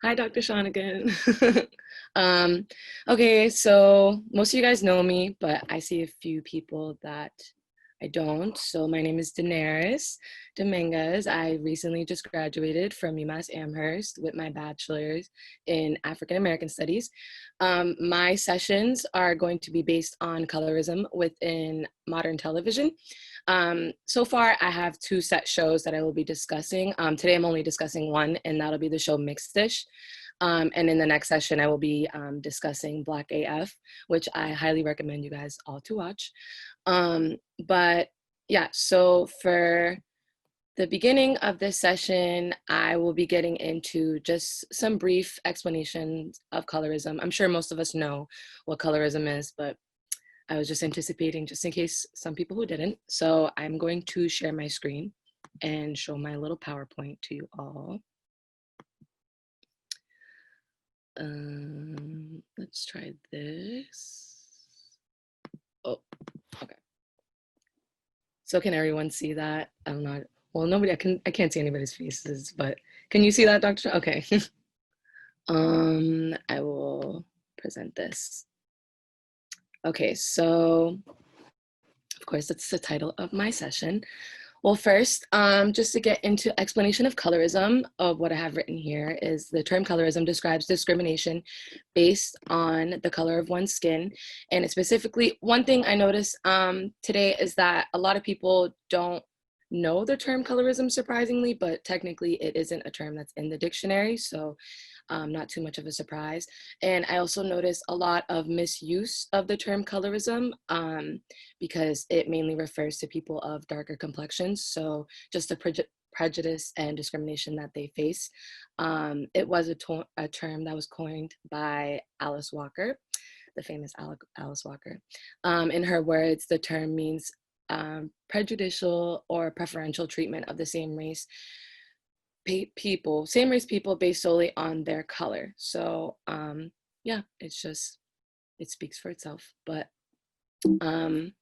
Hi, Dr. Sean again. um, okay, so most of you guys know me, but I see a few people that I don't. So my name is Danyris Dominguez. I recently just graduated from UMass Amherst with my bachelor's in African American Studies. My sessions are going to be based on colorism within modern television. So far, I have two set shows that I will be discussing. Today, I'm only discussing one, and that'll be the show Mixed Dish. And in the next session, I will be discussing Black AF, which I highly recommend you guys all to watch. But yeah, so for the beginning of this session, I will be getting into just some brief explanations of colorism. I'm sure most of us know what colorism is, but I was just anticipating just in case some people who didn't. So I'm going to share my screen and show my little PowerPoint to you all. Let's try this. Oh, okay. So can everyone see that? I'm not, well, nobody, I can't see anybody's faces, but can you see that, Dr.? Okay. I will present this. Okay, so of course, that's the title of my session. Well, first, just to get into explanation of colorism, of what I have written here is the term colorism describes discrimination based on the color of one's skin. And specifically, one thing I noticed today is that a lot of people don't know the term colorism, surprisingly, but technically it isn't a term that's in the dictionary. So not too much of a surprise. And I also noticed a lot of misuse of the term colorism because it mainly refers to people of darker complexions. So just the prejudice and discrimination that they face. It was a term that was coined by Alice Walker, the famous Alice Walker. In her words, the term means prejudicial or preferential treatment of the same race same race people based solely on their color. So yeah, it speaks for itself. But I'm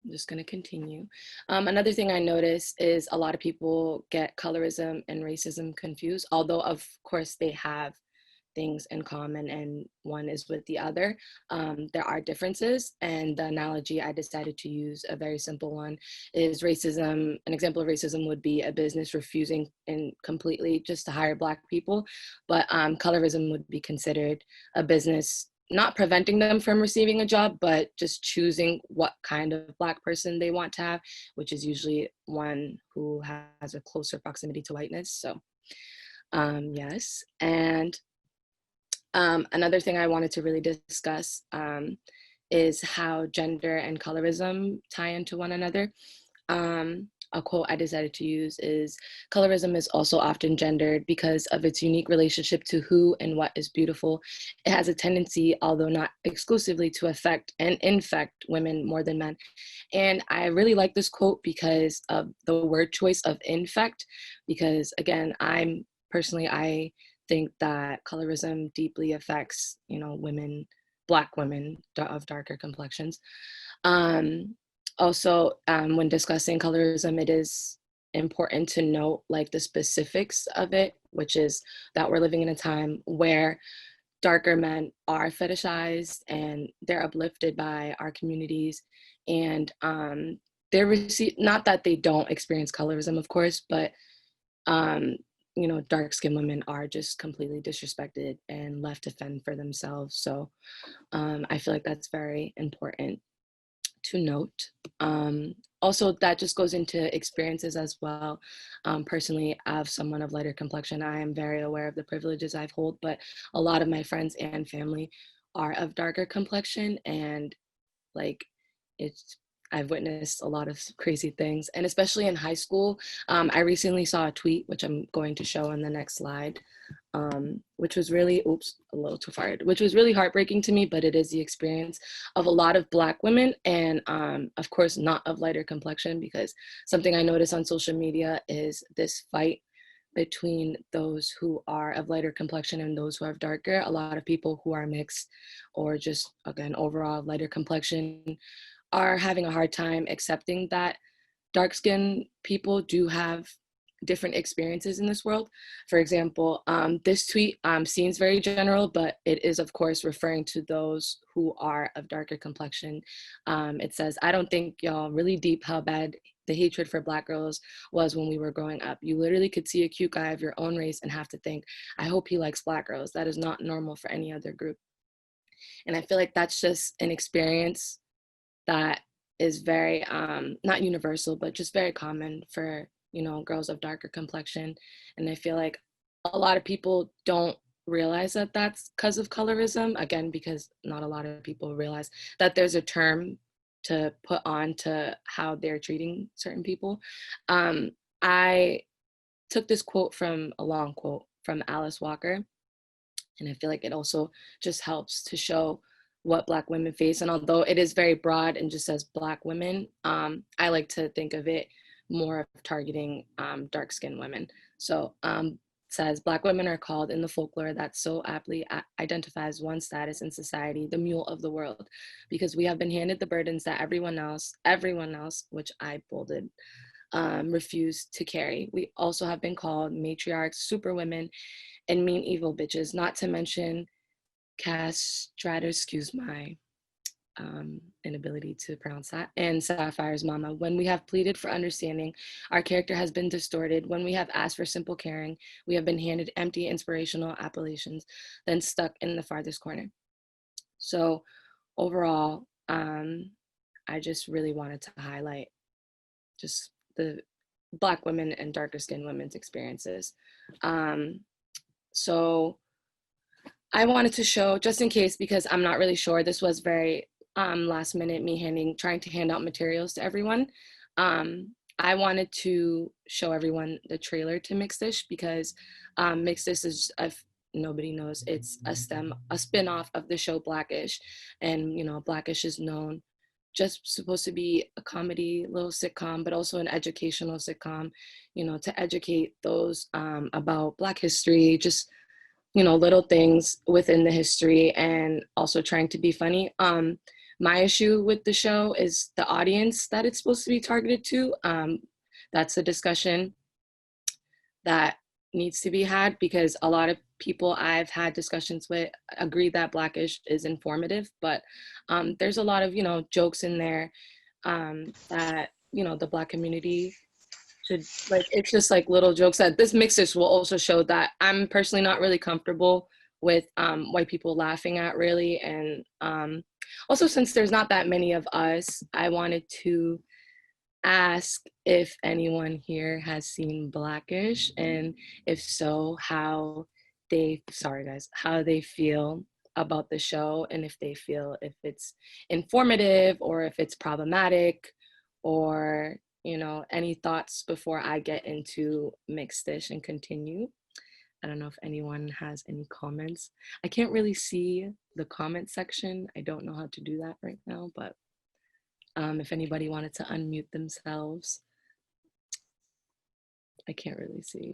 just going to continue. Another thing I notice is a lot of people get colorism and racism confused, although of course they have things in common and one is with the other. There are differences, and the analogy I decided to use, a very simple one, is racism. An example of racism would be a business refusing and completely just to hire Black people, but colorism would be considered a business not preventing them from receiving a job, but just choosing what kind of Black person they want to have, which is usually one who has a closer proximity to whiteness. So yes, and another thing I wanted to really discuss is how gender and colorism tie into one another. A quote I decided to use is, colorism is also often gendered because of its unique relationship to who and what is beautiful. It has a tendency, although not exclusively, to affect and infect women more than men. And I really like this quote because of the word choice of infect, because again, I think that colorism deeply affects, women, Black women of darker complexions. When discussing colorism, it is important to note like the specifics of it, which is that we're living in a time where darker men are fetishized and they're uplifted by our communities, and not that they don't experience colorism, of course, but dark-skinned women are just completely disrespected and left to fend for themselves. So I feel like that's very important to note. Also, that just goes into experiences as well. Personally, as someone of lighter complexion, I am very aware of the privileges I've hold, but a lot of my friends and family are of darker complexion, and like it's I've witnessed a lot of crazy things, and especially in high school. I recently saw a tweet, which I'm going to show on the next slide, which was really, a little too far, which was really heartbreaking to me, but it is the experience of a lot of Black women, and of course not of lighter complexion, because something I notice on social media is this fight between those who are of lighter complexion and those who are darker. A lot of people who are mixed or just, again, overall lighter complexion are having a hard time accepting that dark-skinned people do have different experiences in this world. For example, this tweet seems very general, but it is, of course, referring to those who are of darker complexion. It says, "I don't think y'all really deep how bad the hatred for Black girls was when we were growing up. You literally could see a cute guy of your own race and have to think, I hope he likes Black girls. That is not normal for any other group." And I feel like that's just an experience that is very, not universal, but just very common for, girls of darker complexion. And I feel like a lot of people don't realize that that's because of colorism. Again, because not a lot of people realize that there's a term to put on to how they're treating certain people. I took this quote from a long quote from Alice Walker, and I feel like it also just helps to show what Black women face. And although it is very broad and just says Black women, I like to think of it more of targeting dark-skinned women. So it says, Black women are called in the folklore that so aptly identifies one status in society, the mule of the world, because we have been handed the burdens that everyone else, which I bolded, refused to carry. We also have been called matriarchs, superwomen, and mean evil bitches, not to mention castrated, excuse my inability to pronounce that, and Sapphire's mama. When we have pleaded for understanding, our character has been distorted. When we have asked for simple caring, we have been handed empty inspirational appellations, then stuck in the farthest corner. So overall, I just really wanted to highlight just the Black women and darker skinned women's experiences. So I wanted to show, just in case, because I'm not really sure, this was very last minute, me trying to hand out materials to everyone. I wanted to show everyone the trailer to Mixed-ish, because Mixed-ish is, if nobody knows, it's a spin-off of the show Blackish. And, Blackish is known just supposed to be a comedy little sitcom, but also an educational sitcom, to educate those about Black history, just, little things within the history, and also trying to be funny. My issue with the show is the audience that it's supposed to be targeted to. That's a discussion that needs to be had, because a lot of people I've had discussions with agree that Blackish is informative, but there's a lot of, jokes in there that, the Black community should, like, it's just like little jokes that this Mixed-ish will also show that I'm personally not really comfortable with white people laughing at, really. And also, since there's not that many of us, I wanted to ask if anyone here has seen Blackish, and if so, how they feel about the show, and if they feel if it's informative or if it's problematic, or any thoughts before I get into Mixed-ish and continue. I don't know if anyone has any comments. I can't really see the comment section. I don't know how to do that right now, but if anybody wanted to unmute themselves. I can't really see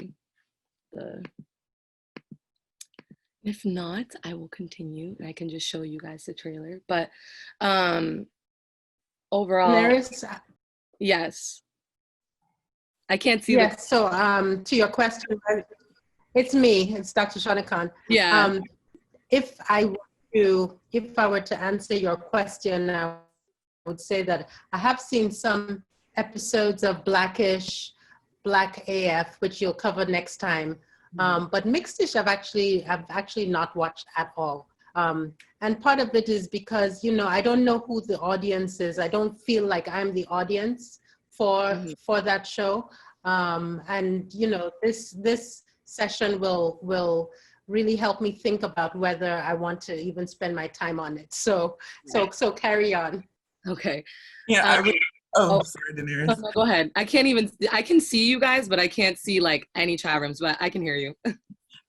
if not, I will continue, and I can just show you guys the trailer. But overall, yes. I can't see. Yes, so to your question, it's me, it's Dr. Shana Khan. Yeah. If I were to answer your question, I would say that I have seen some episodes of Blackish, Black AF, which you'll cover next time. But Mixed-ish, I've actually not watched at all. And part of it is because, I don't know who the audience is. I don't feel like I'm the audience for that show. And, this session will really help me think about whether I want to even spend my time on it. So carry on. Okay. Yeah, sorry, Danyris. No, go ahead. I can see you guys, but I can't see like any chat rooms, but I can hear you.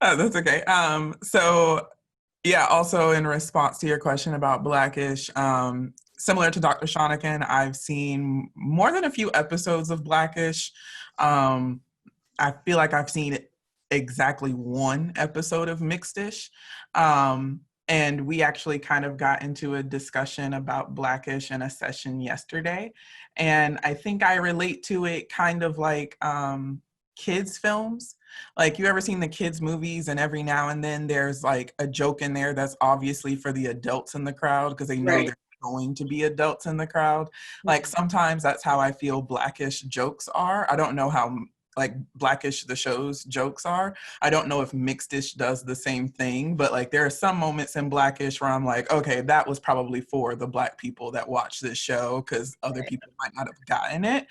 Oh, that's okay. So yeah, also in response to your question about Blackish, similar to Dr. Shonican, I've seen more than a few episodes of Blackish. I feel like I've seen exactly one episode of Mixed-ish. And we actually kind of got into a discussion about Blackish in a session yesterday. And I think I relate to it kind of like kids films. Like, you ever seen the kids movies, and every now and then there's like a joke in there that's obviously for the adults in the crowd because they know Right. there's going to be adults in the crowd. Like, sometimes that's how I feel Blackish jokes are. I don't know how like Blackish the show's jokes are. I don't know if Mixed-ish does the same thing, but like there are some moments in Blackish where I'm like, okay, that was probably for the Black people that watch this show because other people might not have gotten it.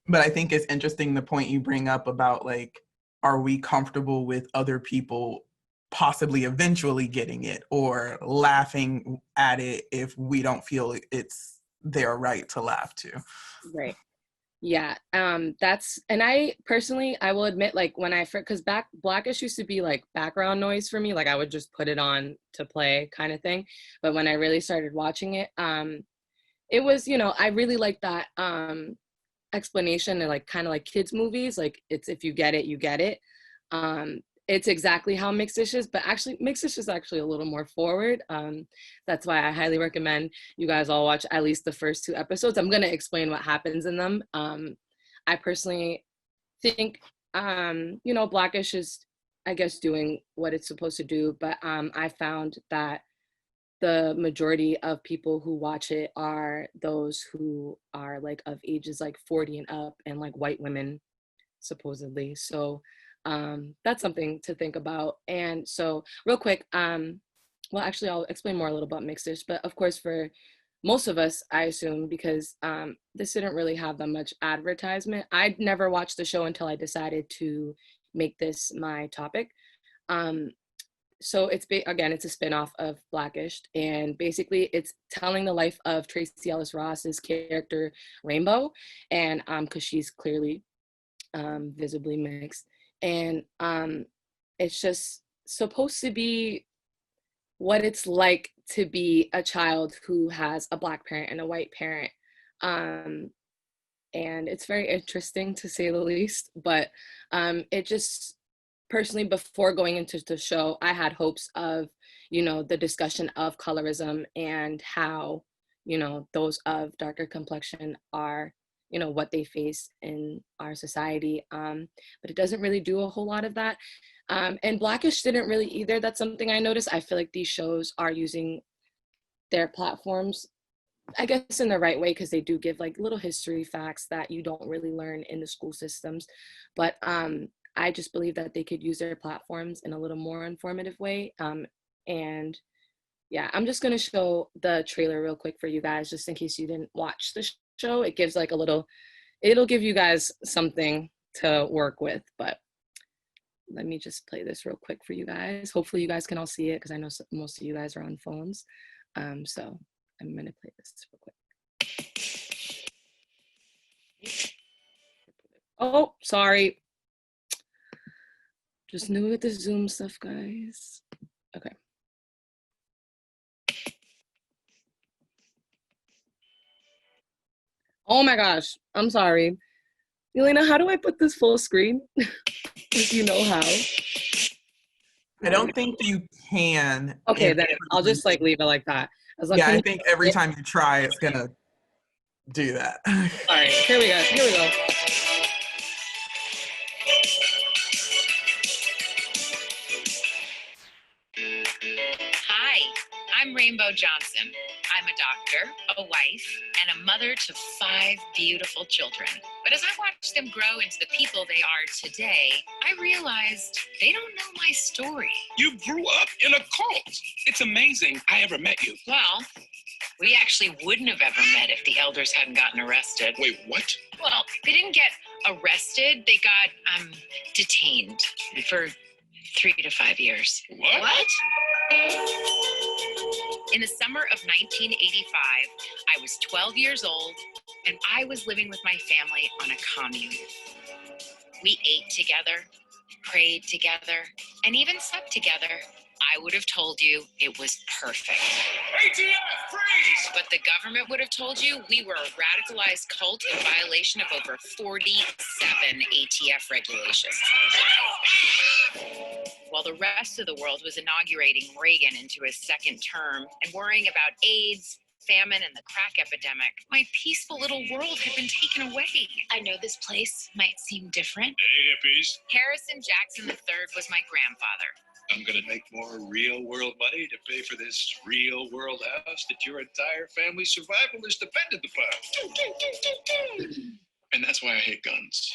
But I think it's interesting the point you bring up about like, are we comfortable with other people possibly eventually getting it or laughing at it if we don't feel it's their right to laugh to? Right. Yeah, that's, and I personally, I will admit, like when because Blackish used to be like background noise for me, like I would just put it on to play kind of thing. But when I really started watching it, it was, I really like that explanation and like kind of like kids movies, like it's, if you get it, you get it. It's exactly how Mixed-ish is, but actually Mixed-ish is actually a little more forward. That's why I highly recommend you guys all watch at least the first 2 episodes. I'm going to explain what happens in them. I personally think, Blackish is, I guess, doing what it's supposed to do, but I found that the majority of people who watch it are those who are like of ages like 40 and up, and like white women supposedly. So that's something to think about. And so real quick, well, actually I'll explain more a little about Mixed-ish, but of course for most of us, I assume, because this didn't really have that much advertisement. I'd never watched the show until I decided to make this my topic. So again, it's a spinoff of Blackish, and basically it's telling the life of Tracy Ellis Ross's character Rainbow, and because she's clearly visibly mixed, and it's just supposed to be what it's like to be a child who has a Black parent and a white parent, and it's very interesting to say the least. But it just, personally, before going into the show, I had hopes of, the discussion of colorism and how, those of darker complexion are, what they face in our society. But it doesn't really do a whole lot of that. And Blackish didn't really either. That's something I noticed. I feel like these shows are using their platforms, I guess, in the right way, because they do give like little history facts that you don't really learn in the school systems. But I just believe that they could use their platforms in a little more informative way. And yeah, I'm just going to show the trailer real quick for you guys, just in case you didn't watch the show. It gives like a little, it'll give you guys something to work with. But let me just play this real quick for you guys. Hopefully you guys can all see it, because I know most of you guys are on phones. So I'm going to play this real quick. Oh, sorry. Just new with the Zoom stuff, guys. Okay. Oh my gosh, I'm sorry. Elena, how do I put this full screen? If you know how. I don't think you can. Okay, then I'll just like leave it like that. Yeah, I think every time you try, it's gonna do that. All right, here we go. Here we go. Hi, I'm Rainbow Johnson. I'm a doctor, a wife, and a mother to 5 beautiful children. But as I watched them grow into the people they are today, I realized they don't know my story. You grew up in a cult. It's amazing I ever met you. Well, we actually wouldn't have ever met if the elders hadn't gotten arrested. Wait, what? Well, they didn't get arrested. They got detained for 3 to 5 years. What? In the summer of 1985, I was 12 years old, and I was living with my family on a commune. We ate together, prayed together, and even slept together. I would have told you it was perfect. ATF, freeze! But the government would have told you we were a radicalized cult in violation of over 47 ATF regulations. While the rest of the world was inaugurating Reagan into his second term and worrying about AIDS, famine and the crack epidemic, my peaceful little world had been taken away. I know this place might seem different. Hey, hippies. Harrison Jackson III was my grandfather. I'm going to make more real world money to pay for this real world house that your entire family's survival is dependent upon. And that's why I hate guns.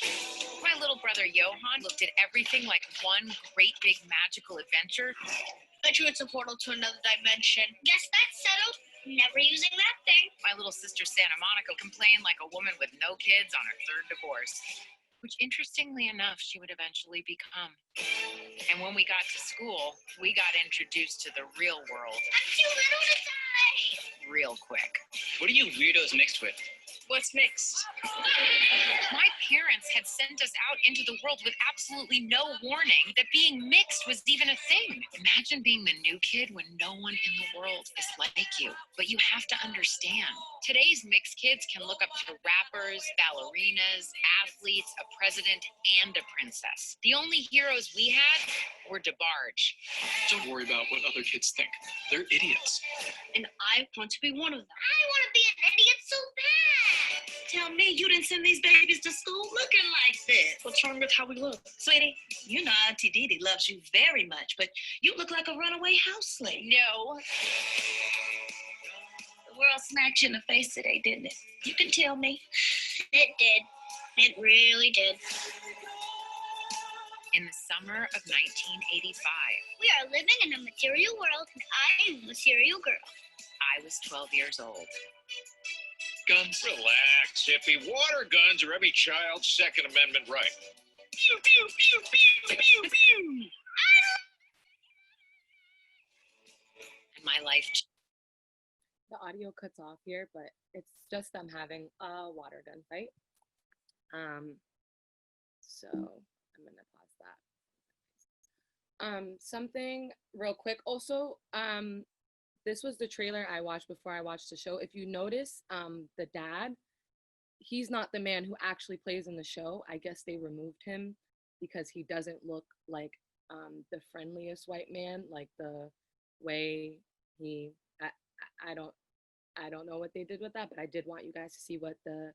My little brother Johan looked at everything like one great big magical adventure. Bet you it's a portal to another dimension. Guess that's settled. Never using that thing. My little sister Santa Monica complained like a woman with no kids on her third divorce, which interestingly enough, she would eventually become. And when we got to school, we got introduced to the real world I'm too little to die. real quick. What are you weirdos mixed with? What's mixed? My parents had sent us out into the world with absolutely no warning that being mixed was even a thing. Imagine being the new kid when no one in the world is like you. But you have to understand, today's mixed kids can look up to rappers, ballerinas, athletes, a president, and a princess. The only heroes we had were DeBarge. Don't worry about what other kids think. They're idiots. And I want to be one of them. I want to be an idiot so bad. Tell me you didn't send these babies to school looking like this. What's wrong with how we look? Sweetie, you know Auntie Dee Dee loves you very much, but you look like a runaway house slave. No, The world smacked you in the face today, didn't it? You can tell me. It did. It really did. in the summer of 1985, We are living in a material world, and I am a material girl. I was 12 years old. Guns. Relax, hippie. Water guns are every child's Second Amendment right. Pew, pew, pew, pew, pew, pew. And my life The audio cuts off here, but it's just them having a water gun fight. So I'm gonna pause that. Something real quick. Also, this was the trailer I watched before I watched the show. If you notice, the dad, he's not the man who actually plays in the show. I guess they removed him because he doesn't look like the friendliest white man, like the way he. I don't know what they did with that, but I did want you guys to see what the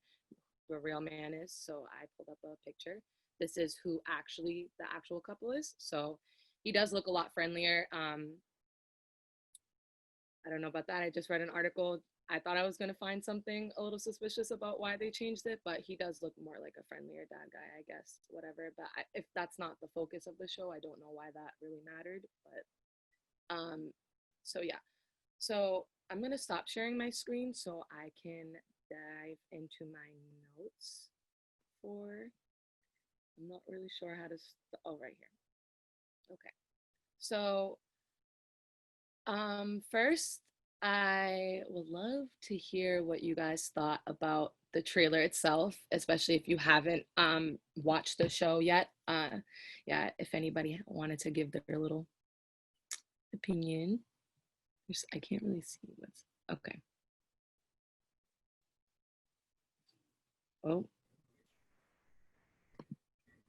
real man is. So I pulled up a picture. This is who actually the actual couple is. So he does look a lot friendlier. I don't know about that. I just read an article. I thought I was going to find something a little suspicious about why they changed it, but he does look more like a friendlier dad guy, I guess, whatever. But if that's not the focus of the show, I don't know why that really mattered. But so yeah. So I'm going to stop sharing my screen so I can dive into my notes I'm not really sure how to, oh, right here. Okay. So first, I would love to hear what you guys thought about the trailer itself, especially if you haven't watched the show yet. Yeah, if anybody wanted to give their little opinion. I can't really see what's, okay. Oh.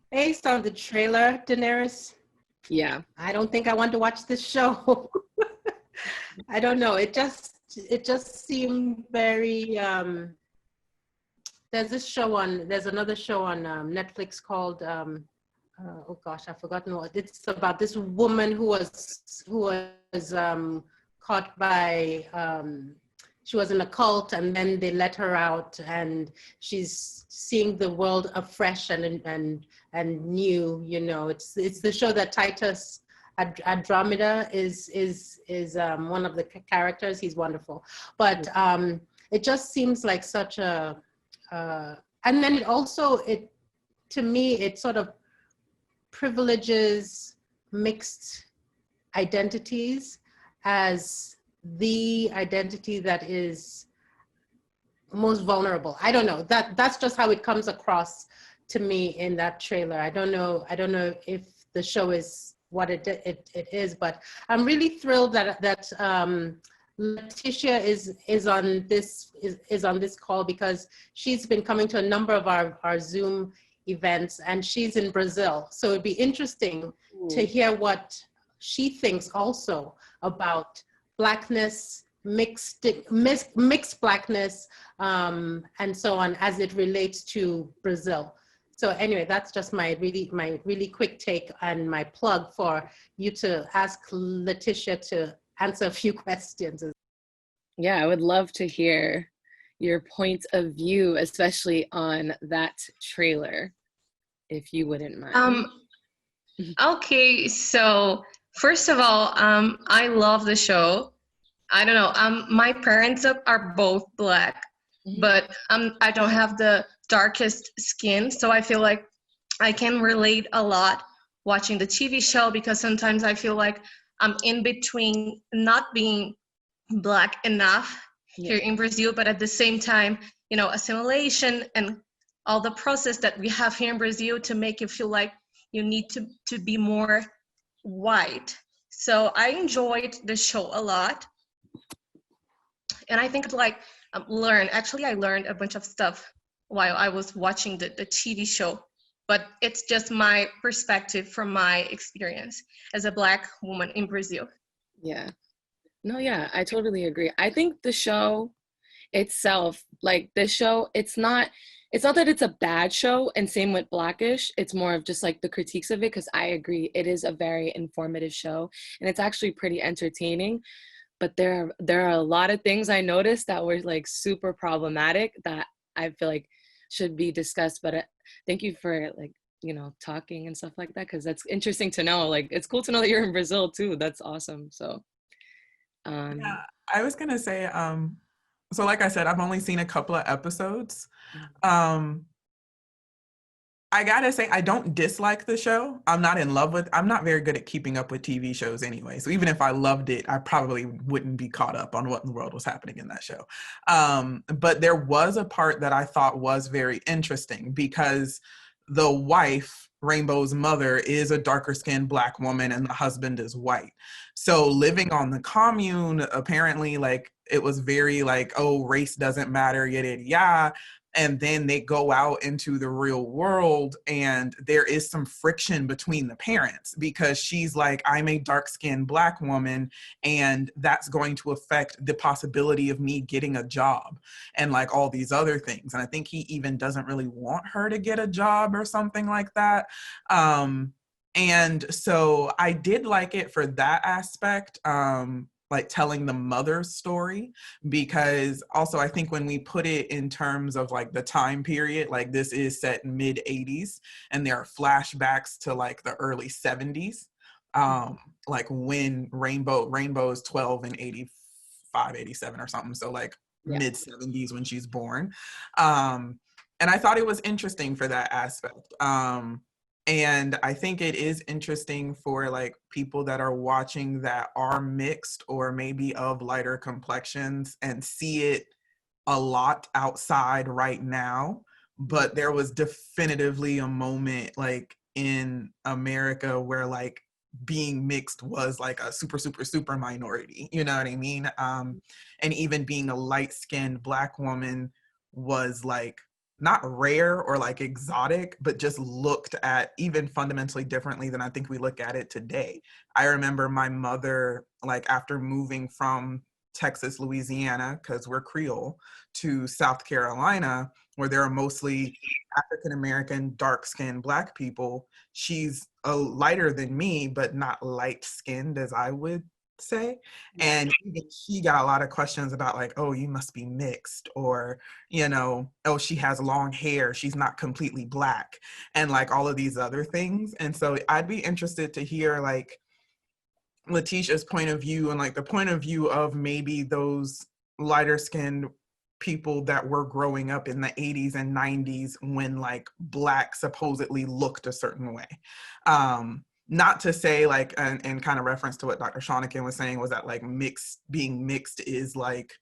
Based on the trailer, Danyris, Yeah. I don't think I want to watch this show. I don't know. It just seemed very. There's another show on Netflix called. Oh gosh, I've forgotten what. It's about this woman who was caught by. She was in a cult, and then they let her out, and she's seeing the world afresh and new. You know, it's the show that Titus Andromeda is one of the characters. He's wonderful, but it just seems like such a. And then to me, it sort of privileges mixed identities as the identity that is most vulnerable. I don't know. That's just how it comes across to me in that trailer. I don't know if the show is what it is, but I'm really thrilled that Letitia is on this call, because she's been coming to a number of our Zoom events, and she's in Brazil. So it'd be interesting to hear what she thinks also about Blackness mixed blackness, and so on as it relates to Brazil. So anyway, that's just my really quick take and my plug for you to ask Letitia to answer a few questions. Yeah, I would love to hear your point of view, especially on that trailer, if you wouldn't mind. Okay, so first of all, I love the show. I don't know, my parents are both Black, but I don't have the darkest skin, so I feel like I can relate a lot watching the TV show, because sometimes I feel like I'm in between not being Black enough here in Brazil, but at the same time, you know, assimilation and all the process that we have here in Brazil to make you feel like you need to be more white. So I enjoyed the show a lot. And I think like I learned a bunch of stuff while I was watching the TV show, but it's just my perspective from my experience as a Black woman in Brazil. Yeah. No, yeah, I totally agree. I think the show itself, like the show, it's not that it's a bad show, and same with Blackish. It's more of just like the critiques of it, because I agree it is a very informative show and it's actually pretty entertaining. But there are a lot of things I noticed that were like super problematic that I feel like should be discussed. But thank you for like, you know, talking and stuff like that, because that's interesting to know. Like, it's cool to know that you're in Brazil too. That's awesome. So yeah, I was gonna say, so like I said, I've only seen a couple of episodes. I gotta say, I don't dislike the show. I'm not very good at keeping up with TV shows anyway. So even if I loved it, I probably wouldn't be caught up on what in the world was happening in that show. But there was a part that I thought was very interesting, because the wife, Rainbow's mother, is a darker skinned Black woman and the husband is white. So living on the commune, apparently, like, it was very like, oh, race doesn't matter, yada, yada, yada. And then they go out into the real world and there is some friction between the parents, because she's like, I'm a dark-skinned Black woman and that's going to affect the possibility of me getting a job and like all these other things. And I think he even doesn't really want her to get a job or something like that. And so I did like it for that aspect. Like telling the mother's story, because also I think when we put it in terms of like the time period, like this is set in mid 80s and there are flashbacks to like the early 70s, like when Rainbow is 12 in 85, 87 or something, so like mid 70s when she's born. And I thought it was interesting for that aspect. And I think it is interesting for like people that are watching that are mixed or maybe of lighter complexions and see it a lot outside right now. But there was definitively a moment like in America where like being mixed was like a super minority, you know what I mean? And even being a light-skinned Black woman was like not rare or like exotic, but just looked at even fundamentally differently than I think we look at it today. I remember my mother, like after moving from Texas, Louisiana, because we're Creole, to South Carolina, where there are mostly African-American, dark-skinned Black people. She's lighter than me, but not light-skinned as I would say. And even she got a lot of questions about like, oh, you must be mixed, or, you know, oh, she has long hair, she's not completely Black, and like all of these other things. And so I'd be interested to hear like Letitia's point of view and like the point of view of maybe those lighter skinned people that were growing up in the 80s and 90s when like Black supposedly looked a certain way. Not to say like, and kind of reference to what Dr. Shonikin was saying, was that like being mixed is like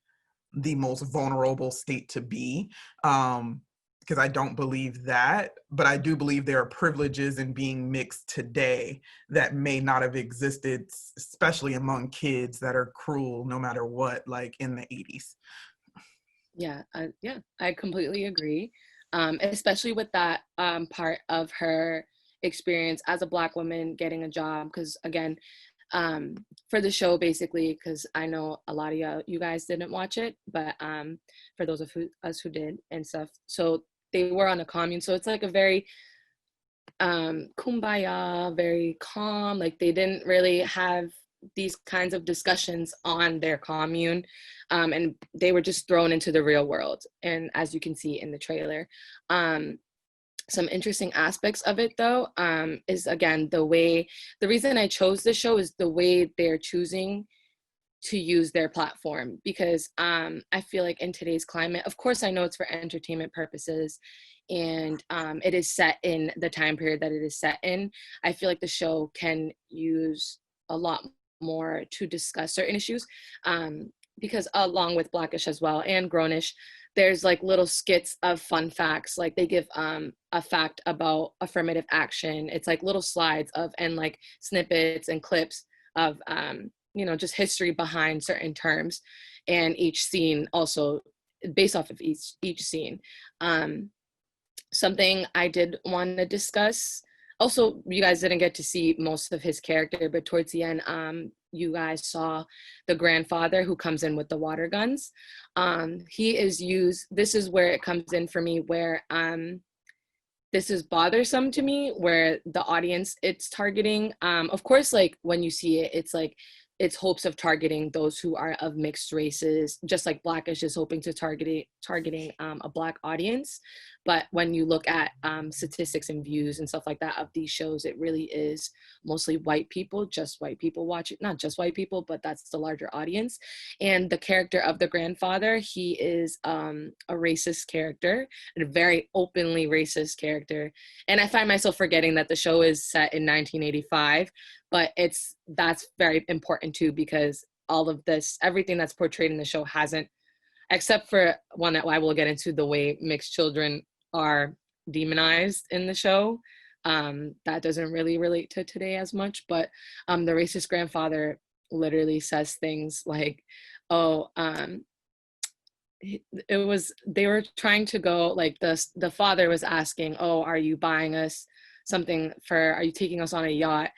the most vulnerable state to be. Because I don't believe that, but I do believe there are privileges in being mixed today that may not have existed, especially among kids that are cruel no matter what, like in the 80s. Yeah, I completely agree. Especially with that part of her experience as a Black woman getting a job, because again, for the show, basically, because I know a lot of you guys didn't watch it, but for those of us who did and stuff, so they were on a commune, so it's like a very kumbaya, very calm, like they didn't really have these kinds of discussions on their commune, and they were just thrown into the real world. And as you can see in the trailer, some interesting aspects of it though, is again, the reason I chose the show is the way they're choosing to use their platform, because I feel like in today's climate, of course I know it's for entertainment purposes, and it is set in the time period that it is set in. I feel like the show can use a lot more to discuss certain issues, because along with Blackish as well and Grownish, there's like little skits of fun facts, like they give a fact about affirmative action. It's like little slides of, and like snippets and clips of you know, just history behind certain terms, and each scene also based off of each scene. Something I did want to discuss, also, you guys didn't get to see most of his character, but towards the end, you guys saw the grandfather who comes in with the water guns. He is used, this is where it comes in for me, where this is bothersome to me, where the audience it's targeting. Of course, like when you see it, it's like, it's hopes of targeting those who are of mixed races, just like Blackish is hoping to targeting a Black audience. But when you look at statistics and views and stuff like that of these shows, it really is mostly white people, just white people watching, not just white people, but that's the larger audience. And the character of the grandfather, he is a racist character, a very openly racist character. And I find myself forgetting that the show is set in 1985, but that's very important too, because all of this, everything that's portrayed in the show hasn't, except for one that I will get into, the way mixed children are demonized in the show. That doesn't really relate to today as much, but the racist grandfather literally says things like, oh, they were trying to go, like the father was asking, oh, are you buying us something are you taking us on a yacht?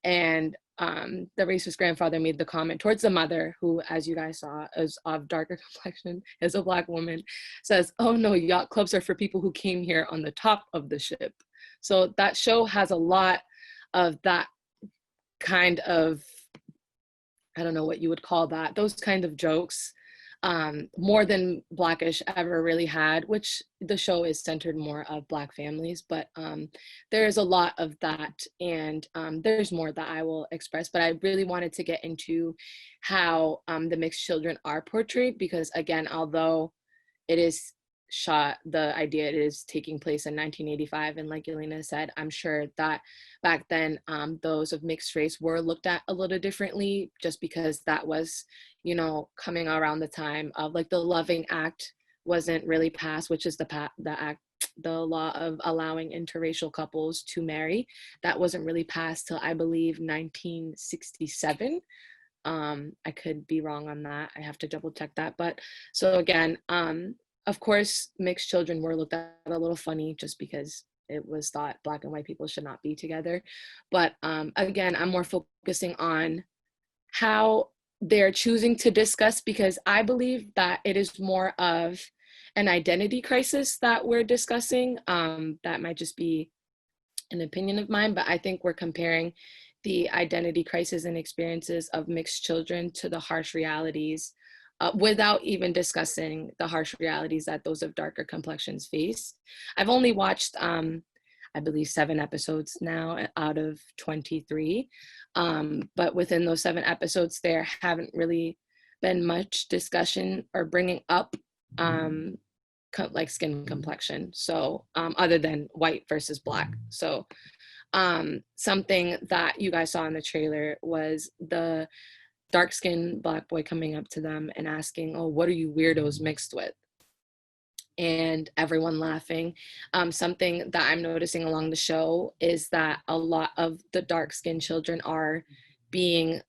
And the racist grandfather made the comment towards the mother, who, as you guys saw, is of darker complexion, is a Black woman, says, oh no, yacht clubs are for people who came here on the top of the ship. So that show has a lot of that kind of, I don't know what you would call that, those kind of jokes, more than Blackish ever really had, which the show is centered more of Black families, but there's a lot of that, and there's more that I will express, but I really wanted to get into how the mixed children are portrayed, because again, although it is shot, the idea it is taking place in 1985, and like Elena said, I'm sure that back then those of mixed race were looked at a little differently, just because that was, you know, coming around the time of like the Loving Act wasn't really passed, which is the law of allowing interracial couples to marry. That wasn't really passed till I believe 1967. I could be wrong on that, I have to double check that. But so again, of course, mixed children were looked at a little funny, just because it was thought Black and white people should not be together. But again, I'm more focusing on how they're choosing to discuss, because I believe that it is more of an identity crisis that we're discussing. That might just be an opinion of mine, but I think we're comparing the identity crisis and experiences of mixed children to the harsh realities, without even discussing the harsh realities that those of darker complexions face. I've only watched, I believe, 7 episodes now out of 23. But within those 7 episodes, there haven't really been much discussion or bringing up like skin complexion. So other than white versus Black. So something that you guys saw in the trailer was the dark-skinned Black boy coming up to them and asking, oh, what are you weirdos mixed with? And everyone laughing. Something that I'm noticing along the show is that a lot of the dark-skinned children are being,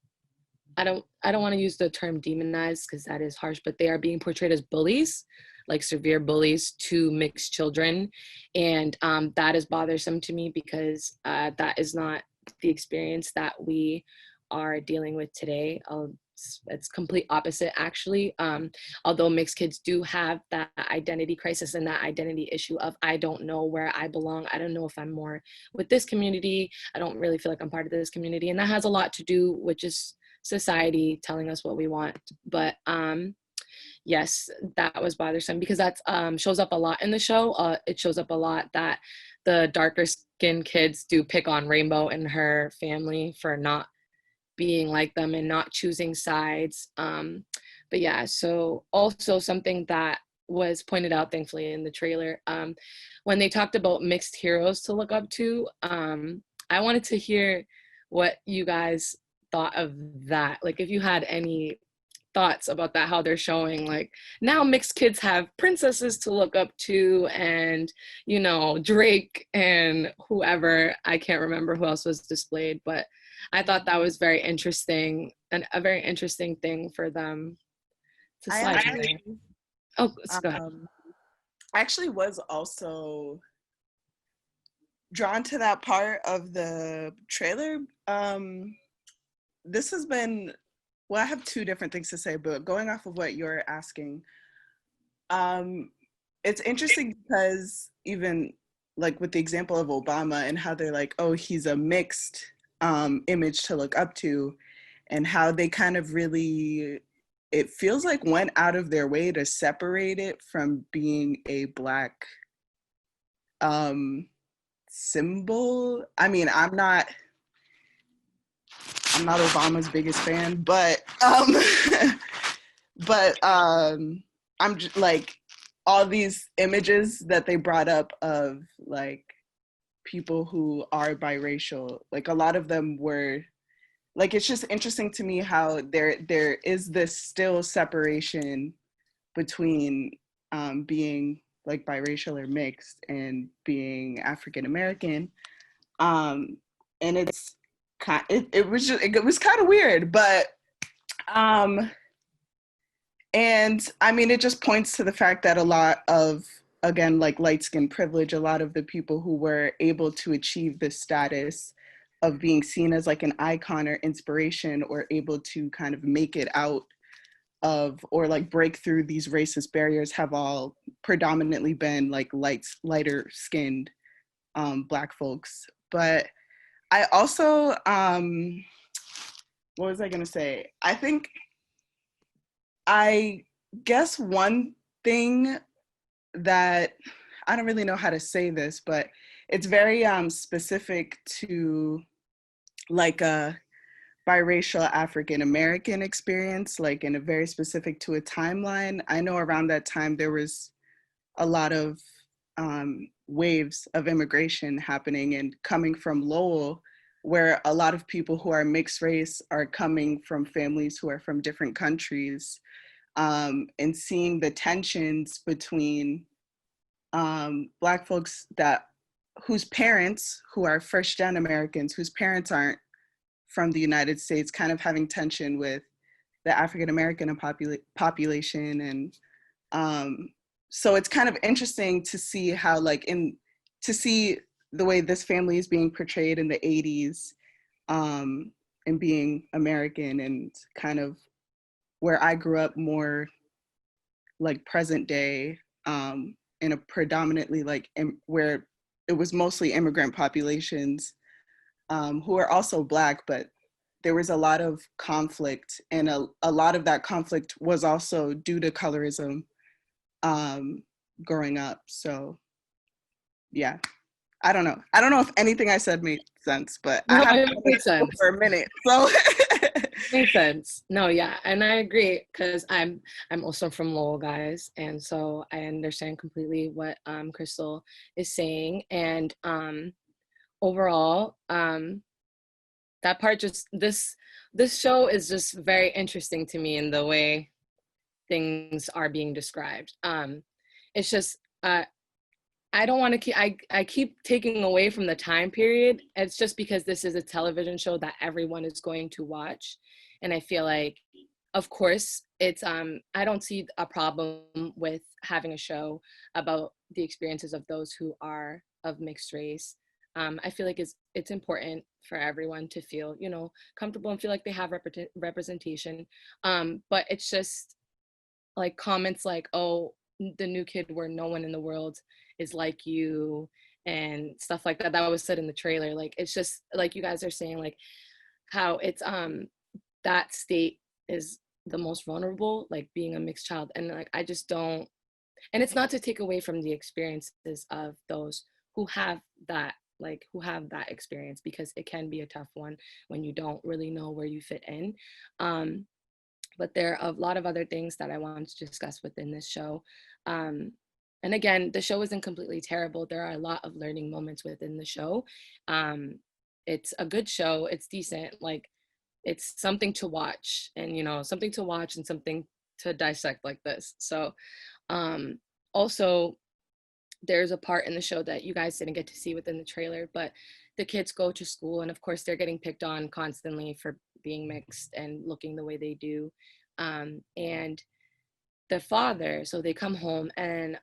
I don't want to use the term demonized because that is harsh, but they are being portrayed as bullies, like severe bullies to mixed children. And that is bothersome to me, because that is not the experience that we are dealing with today. It's complete opposite, actually. Although mixed kids do have that identity crisis and that identity issue of, I don't know where I belong. I don't know if I'm more with this community. I don't really feel like I'm part of this community. And that has a lot to do with just society telling us what we want. But yes, that was bothersome because that's shows up a lot in the show. It shows up a lot that the darker skinned kids do pick on Rainbow and her family for not being like them and not choosing sides. But yeah, so also something that was pointed out, thankfully, in the trailer, when they talked about mixed heroes to look up to, I wanted to hear what you guys thought of that. Like, if you had any thoughts about that, how they're showing like now mixed kids have princesses to look up to, and you know, Drake and whoever, I can't remember who else was displayed, but I thought that was very interesting and a very interesting thing for them to slide in there. Oh, go ahead. I actually was also drawn to that part of the trailer. This has been, well, I have two different things to say, but going off of what you're asking, it's interesting because even like with the example of Obama and how they're like, oh, he's a mixed image to look up to, and how they kind of really, it feels like went out of their way to separate it from being a Black symbol. I mean, I'm not Obama's biggest fan, but I'm just like, all these images that they brought up of like people who are biracial, like a lot of them were like, it's just interesting to me how there is this still separation between being like biracial or mixed and being African American, and it's it was kind of weird, but and I mean, it just points to the fact that a lot of, again, like light skin privilege, a lot of the people who were able to achieve this status of being seen as like an icon or inspiration, or able to kind of make it out of, or like break through these racist barriers, have all predominantly been like lighter skinned Black folks. But I also, what was I gonna say? I guess one thing that, I don't really know how to say this, but it's very specific to like a biracial African American experience, like in a very specific to a timeline. I know around that time there was a lot of waves of immigration happening and coming from Lowell, where a lot of people who are mixed race are coming from families who are from different countries, and seeing the tensions between Black folks whose parents, who are first-gen Americans, whose parents aren't from the United States, kind of having tension with the African American population. And so it's kind of interesting to see how, like, to see the way this family is being portrayed in the 80s, and being American, and kind of where I grew up more like present day, in a predominantly like where it was mostly immigrant populations, who are also Black, but there was a lot of conflict, and a lot of that conflict was also due to colorism growing up. So yeah, I don't know if anything I said made sense, but No, I it have makes sense. for a minute, so Makes sense. No, yeah, and I agree because I'm also from Lowell, guys, and so I understand completely what Crystal is saying. And overall, that part, just this show is just very interesting to me in the way things are being described. It's just I don't want to keep, I keep taking away from the time period. It's just because this is a television show that everyone is going to watch. And I feel like, of course, it's, I don't see a problem with having a show about the experiences of those who are of mixed race. I feel like it's important for everyone to feel, comfortable and feel like they have representation. But it's just like comments like, oh, the new kid where no one in the world is like you and stuff like that. That was said in the trailer. Like, it's just like you guys are saying, like how it's that state is the most vulnerable, like being a mixed child. And like I just don't, and it's not to take away from the experiences of those who have that, like who have that experience, because it can be a tough one when you don't really know where you fit in. But there are a lot of other things that I wanted to discuss within this show. And again, the show isn't completely terrible. There are a lot of learning moments within the show. It's a good show. It's decent. Like, it's something to watch, and something to watch and something to dissect like this. So also, there's a part in the show that you guys didn't get to see within the trailer, but the kids go to school, and of course they're getting picked on constantly for being mixed and looking the way they do. And the father, so they come home, and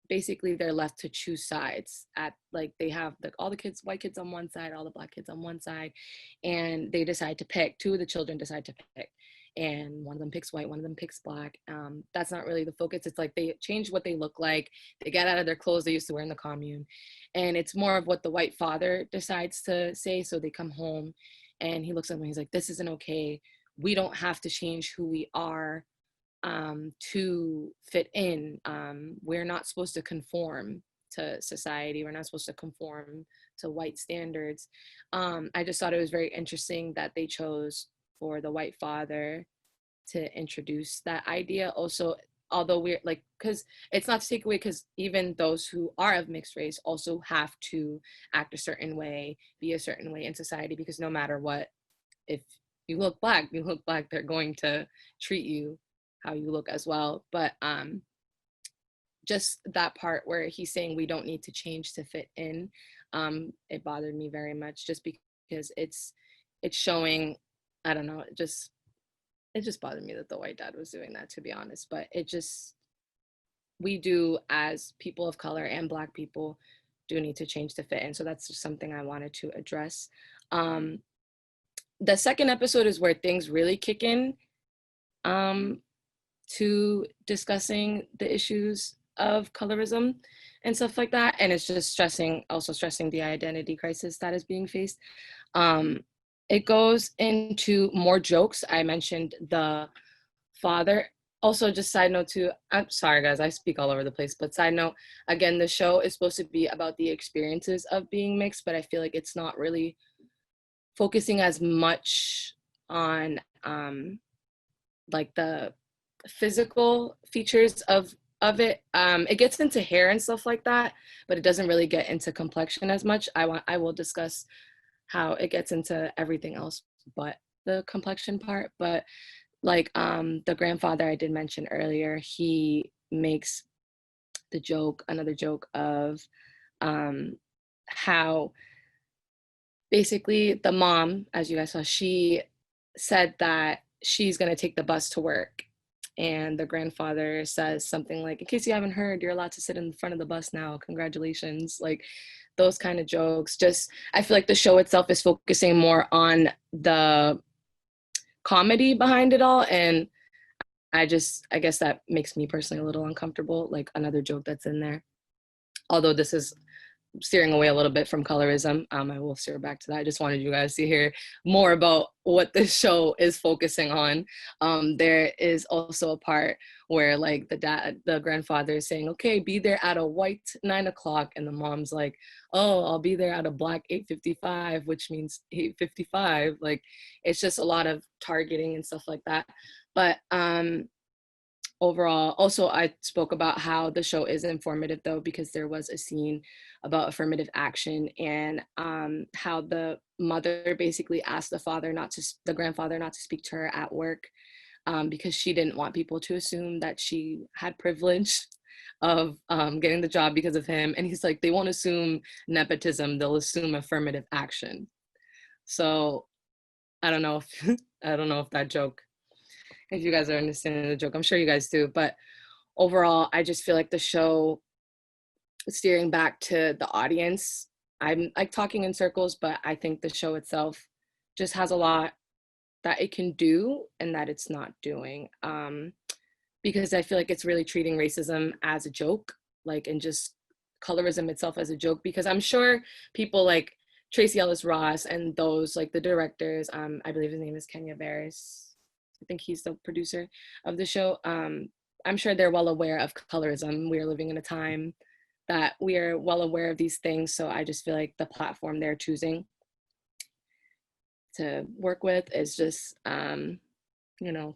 basically they're left to choose sides. At like, they have all the kids, white kids on one side, all the black kids on one side, and they decide to pick. Two of the children decide to pick, and one of them picks white, one of them picks black. That's not really the focus. It's like they change what they look like, they get out of their clothes they used to wear in the commune, and it's more of what the white father decides to say. So they come home and he looks at them and he's like, this isn't okay. We don't have to change who we are to fit in. We're not supposed to conform to society. We're not supposed to conform to white standards. I just thought it was very interesting that they chose for the white father to introduce that idea. Also, although we're like, because it's not to take away, because even those who are of mixed race also have to act a certain way, be a certain way in society, because no matter what, if you look black, they're going to treat you how you look as well. But just that part where he's saying we don't need to change to fit in, it bothered me very much, just because it's showing, I don't know, it just bothered me that the white dad was doing that, to be honest. But we do, as people of color and Black people, do need to change to fit in. So that's just something I wanted to address. The second episode is where things really kick in to discussing the issues of colorism and stuff like that. And it's just stressing the identity crisis that is being faced. It goes into more jokes. I mentioned the father. Also, just side note too, I'm sorry guys, I speak all over the place, but side note, again, the show is supposed to be about the experiences of being mixed, but I feel like it's not really focusing as much on like the physical features of it. It gets into hair and stuff like that, but it doesn't really get into complexion as much. I will discuss how it gets into everything else but the complexion part. But like the grandfather I did mention earlier, he makes another joke of how basically the mom, as you guys saw, she said that she's going to take the bus to work. And the grandfather says something like, in case you haven't heard, you're allowed to sit in the front of the bus now. Congratulations. Like those kind of jokes. Just, I feel like the show itself is focusing more on the comedy behind it all. And I guess that makes me personally a little uncomfortable, like another joke that's in there. Although this is steering away a little bit from colorism. I will steer back to that. I just wanted you guys to hear more about what this show is focusing on. There is also a part where like the grandfather is saying, okay, be there at a white 9 o'clock. And the mom's like, oh, I'll be there at a black 8:55, which means 8:55. Like, it's just a lot of targeting and stuff like that. But overall, also I spoke about how the show is informative though, because there was a scene about affirmative action and how the mother basically asked the grandfather not to speak to her at work because she didn't want people to assume that she had privilege of getting the job because of him. And he's like, they won't assume nepotism, they'll assume affirmative action. So I don't know if that joke, if you guys are understanding the joke, I'm sure you guys do. But overall, I just feel like the show, steering back to the audience, I'm like talking in circles, but I think the show itself just has a lot that it can do and that it's not doing. Because I feel like it's really treating racism as a joke, like, and just colorism itself as a joke, because I'm sure people like Tracy Ellis Ross and those like the directors, I believe his name is Kenya Barris. I think he's the producer of the show. I'm sure they're well aware of colorism. We are living in a time that we are well aware of these things. So I just feel like the platform they're choosing to work with is just,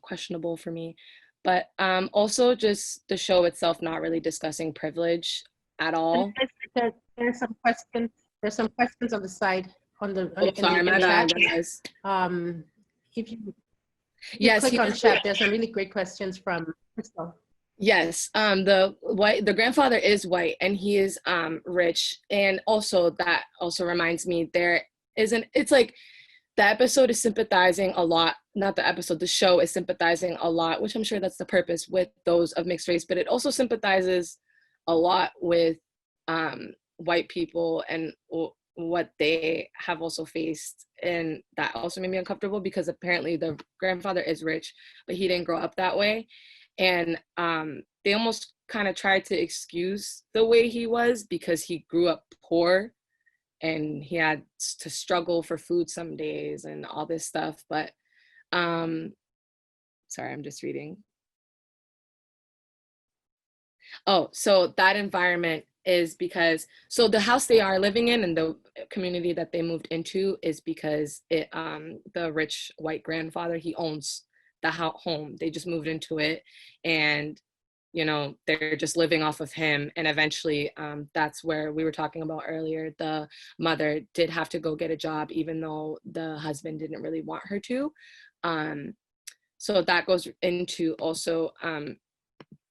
questionable for me. But also just the show itself not really discussing privilege at all. There's some questions. There's some questions on the side in the bad, chat. guys. If you Yes, click on chat, there's some really great questions from Crystal. Yes, the grandfather is white and he is rich, and also that also reminds me it's like the episode is sympathizing a lot, not the episode, the show is sympathizing a lot, which I'm sure that's the purpose, with those of mixed race, but it also sympathizes a lot with white people and what they have also faced. And that also made me uncomfortable because apparently the grandfather is rich, but he didn't grow up that way. And they almost kind of tried to excuse the way he was because he grew up poor and he had to struggle for food some days and all this stuff. But sorry, I'm just reading. Oh, so that environment is because, so the house they are living in and the community that they moved into is because the rich white grandfather, he owns the home. They just moved into it, and they're just living off of him. And eventually that's where we were talking about earlier, the mother did have to go get a job even though the husband didn't really want her to. So that goes into also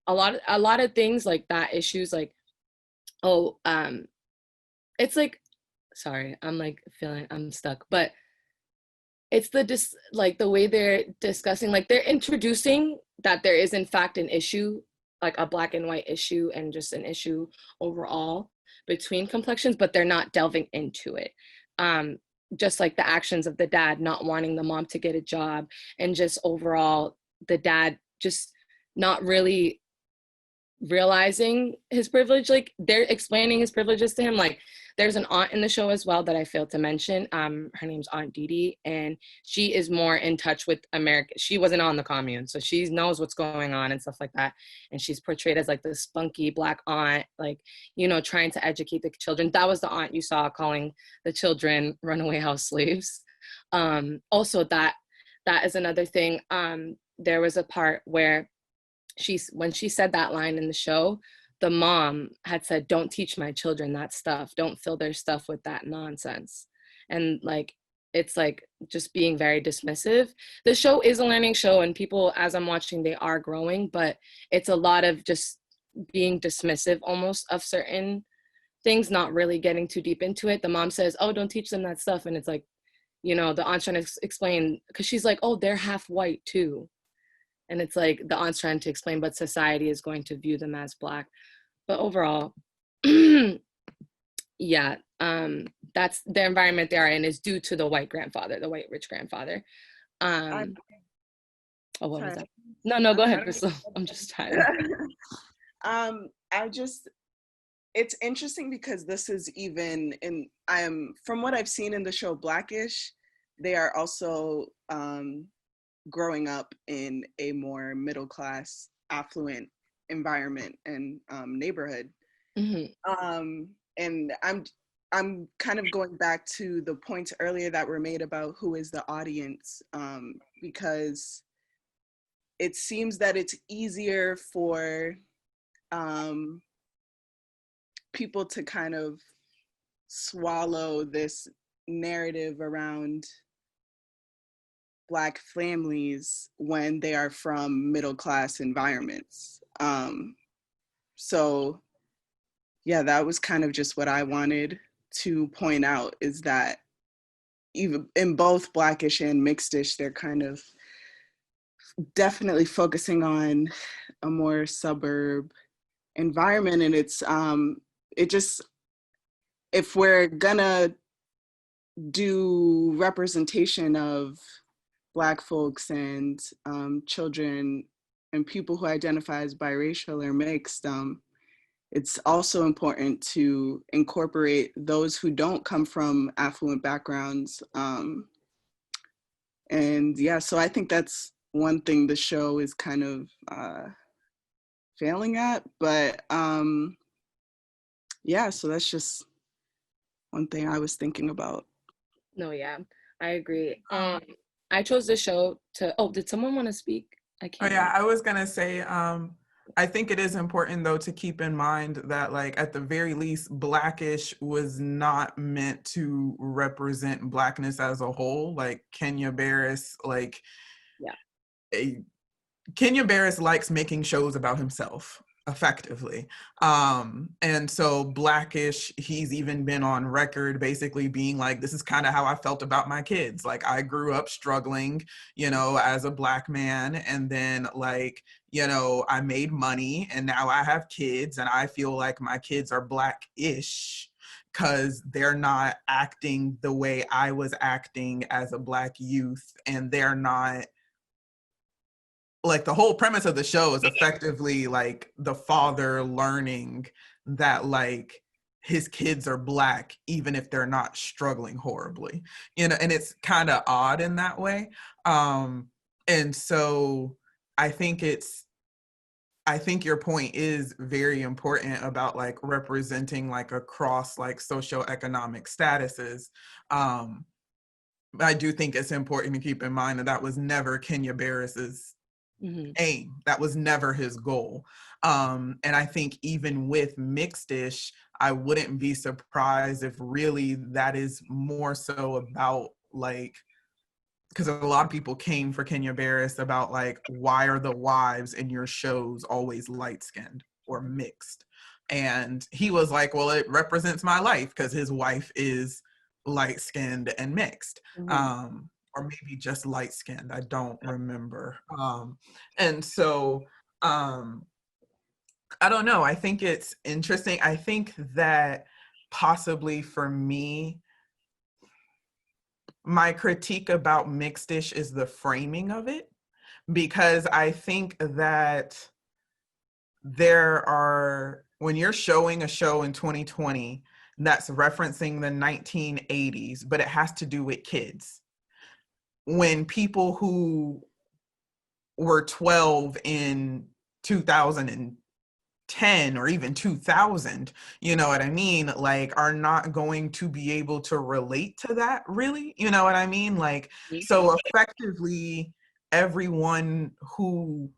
a lot of things like that, issues like, it's like, sorry, I'm like feeling I'm stuck, but it's the way they're discussing, like they're introducing that there is in fact an issue, like a black and white issue and just an issue overall between complexions, but they're not delving into it. Just like the actions of the dad not wanting the mom to get a job, and just overall the dad just not really realizing his privilege. Like they're explaining his privileges to him. Like there's an aunt in the show as well that I failed to mention. Her name's Aunt Dee Dee, and she is more in touch with America. She wasn't on the commune, so she knows what's going on and stuff like that. And she's portrayed as like this spunky black aunt, like, trying to educate the children. That was the aunt you saw calling the children runaway house slaves. Also that is another thing. There was a part where when she said that line in the show, the mom had said, "Don't teach my children that stuff. Don't fill their stuff with that nonsense." And like, it's like just being very dismissive. The show is a learning show, and people, as I'm watching, they are growing, but it's a lot of just being dismissive almost of certain things, not really getting too deep into it. The mom says, "Oh, don't teach them that stuff." And it's like, the aunt's trying to explain, because she's like, "Oh, they're half white too." And it's like the aunt's trying to explain, but society is going to view them as black. But overall, yeah, that's the environment they are in is due to the white grandfather, the white rich grandfather. What was that? No, go ahead, Crystal. I'm just trying. It's interesting because this is even from what I've seen in the show Blackish, they are also growing up in a more middle class, affluent environment and neighborhood. Mm-hmm. And I'm kind of going back to the points earlier that were made about who is the audience, because it seems that it's easier for people to kind of swallow this narrative around Black families when they are from middle class environments. So yeah, that was kind of just what I wanted to point out, is that even in both Blackish and Mixedish, they're kind of definitely focusing on a more suburb environment. And it's if we're gonna do representation of Black folks and children and people who identify as biracial or mixed, it's also important to incorporate those who don't come from affluent backgrounds. And yeah, so I think that's one thing the show is kind of failing at. But yeah, so that's just one thing I was thinking about. No, yeah, I agree. I chose the show to, oh, did someone want to speak? I Oh can't. yeah, I was gonna say, I think it is important though to keep in mind that like at the very least, Blackish was not meant to represent Blackness as a whole. Like Kenya Barris, like Kenya Barris likes making shows about himself effectively. And so Blackish, he's even been on record basically being like, this is kind of how I felt about my kids. Like I grew up struggling, you know, as a Black man. And then like, you know, I made money and now I have kids and I feel like my kids are Black-ish because they're not acting the way I was acting as a Black youth, and they're not, like the whole premise of the show is effectively like the father learning that like his kids are Black even if they're not struggling horribly, you know, and it's kind of odd in that way. And so I think your point is very important about like representing like across like socioeconomic statuses. I do think it's important to keep in mind that that was never Kenya Barris's aim. That was never his goal. And I think even with Mixed-ish, I wouldn't be surprised if really that is more so about like, because a lot of people came for Kenya Barris about like, why are the wives in your shows always light-skinned or mixed? And he was like, well, it represents my life because his wife is light-skinned and mixed. Or maybe just light-skinned, I don't remember. And so, I don't know, I think it's interesting. I think that possibly for me, my critique about Mixed-ish is the framing of it, because I think that when you're showing a show in 2020 that's referencing the 1980s, but it has to do with kids, when people who were 12 in 2010 or even 2000, you know what I mean, like are not going to be able to relate to that really, you know what I mean? Like, so effectively everyone who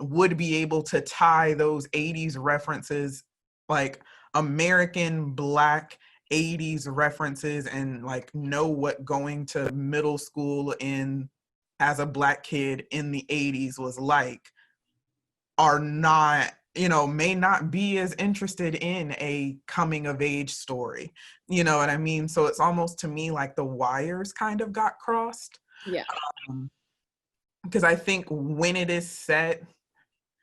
would be able to tie those 80s references, like American Black 80s references, and like know what going to middle school as a Black kid in the 80s was like, are not, you know, may not be as interested in a coming of age story, you know what I mean? So it's almost to me like the wires kind of got crossed. Yeah. Because I think when it is set,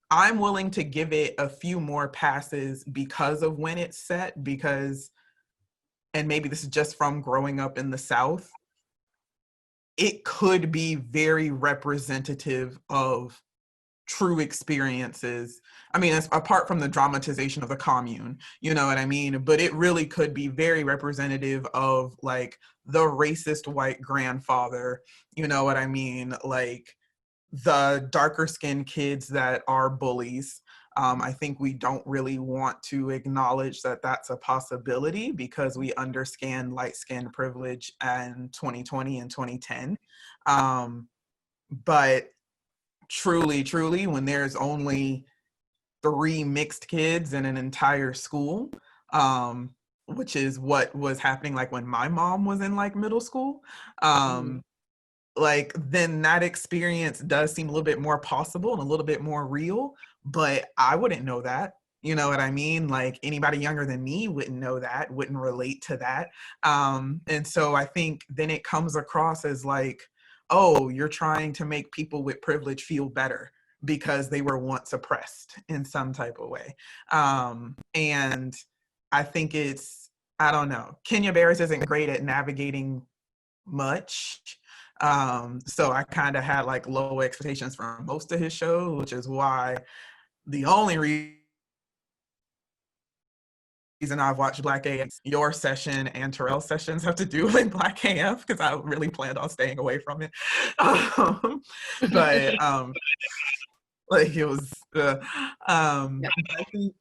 I'm willing to give it a few more passes because of when it's set, because, and maybe this is just from growing up in the South, it could be very representative of true experiences. I mean, apart from the dramatization of the commune, you know what I mean? But it really could be very representative of like the racist white grandfather, you know what I mean? Like the darker skinned kids that are bullies. I think we don't really want to acknowledge that that's a possibility because we understand light skin privilege in 2020 and 2010. But truly, when there's only 3 mixed kids in an entire school, which is what was happening like when my mom was in like middle school, like then that experience does seem a little bit more possible and a little bit more real, but I wouldn't know that. You know what I mean? Like anybody younger than me wouldn't know that, wouldn't relate to that. And so I think then it comes across as like, oh, you're trying to make people with privilege feel better because they were once oppressed in some type of way. And I think it's I don't know. Kenya Barris isn't great at navigating much. So I kind of had like low expectations for most of his shows, which is why the only reason I've watched Black AF, your session and Terrell's sessions have to do with Black AF because I really planned on staying away from it. But like it was, I think,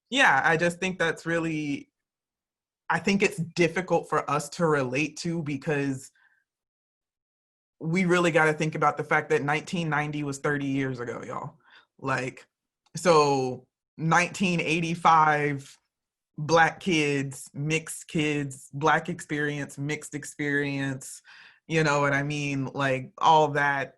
yeah, I just think that's really, I think it's difficult for us to relate to because we really got to think about the fact that 1990 was 30 years ago, y'all. Like, so 1985, Black kids, mixed kids, Black experience, mixed experience, you know what I mean? Like all that,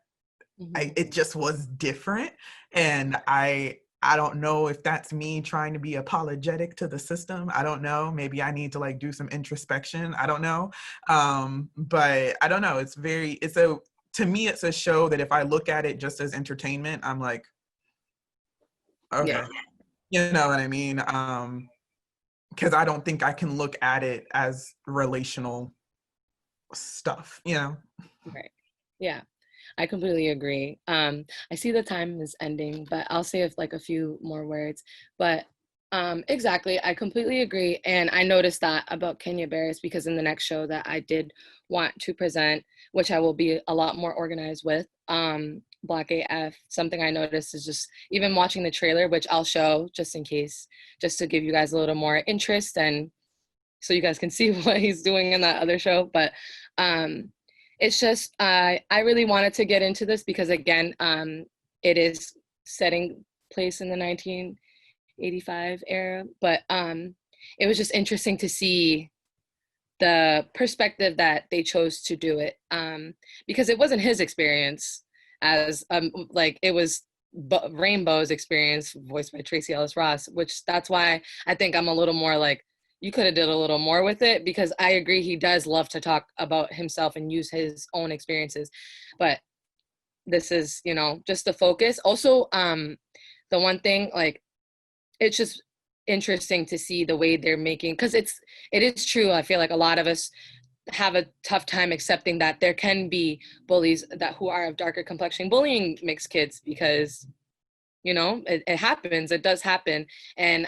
it just was different. And I don't know if that's me trying to be apologetic to the system. I don't know. Maybe I need to like do some introspection. I don't know. But I don't know. To me, it's a show that if I look at it just as entertainment, I'm like, okay, Yeah. you know what I mean? Because I don't think I can look at it as relational stuff, you know? Right. Yeah. I completely agree. I see the time is ending, but I'll say like a few more words. But exactly, I completely agree. And I noticed that about Kenya Barris because in the next show that I did want to present, which I will be a lot more organized with, Black AF, something I noticed is just even watching the trailer, which I'll show just in case, just to give you guys a little more interest and so you guys can see what he's doing in that other show. But it's just, I really wanted to get into this because again, it is setting place in the 1985 era, but it was just interesting to see the perspective that they chose to do it because it wasn't his experience as like it was Rainbow's experience voiced by Tracy Ellis Ross, which that's why I think I'm a little more like, you could have did a little more with it because I agree he does love to talk about himself and use his own experiences, but this is, you know, just the focus. Also, the one thing, like, it's just interesting to see the way they're making, because it is true. I feel like a lot of us have a tough time accepting that there can be bullies that who are of darker complexion bullying mixed kids because, you know, it happens. It does happen. And,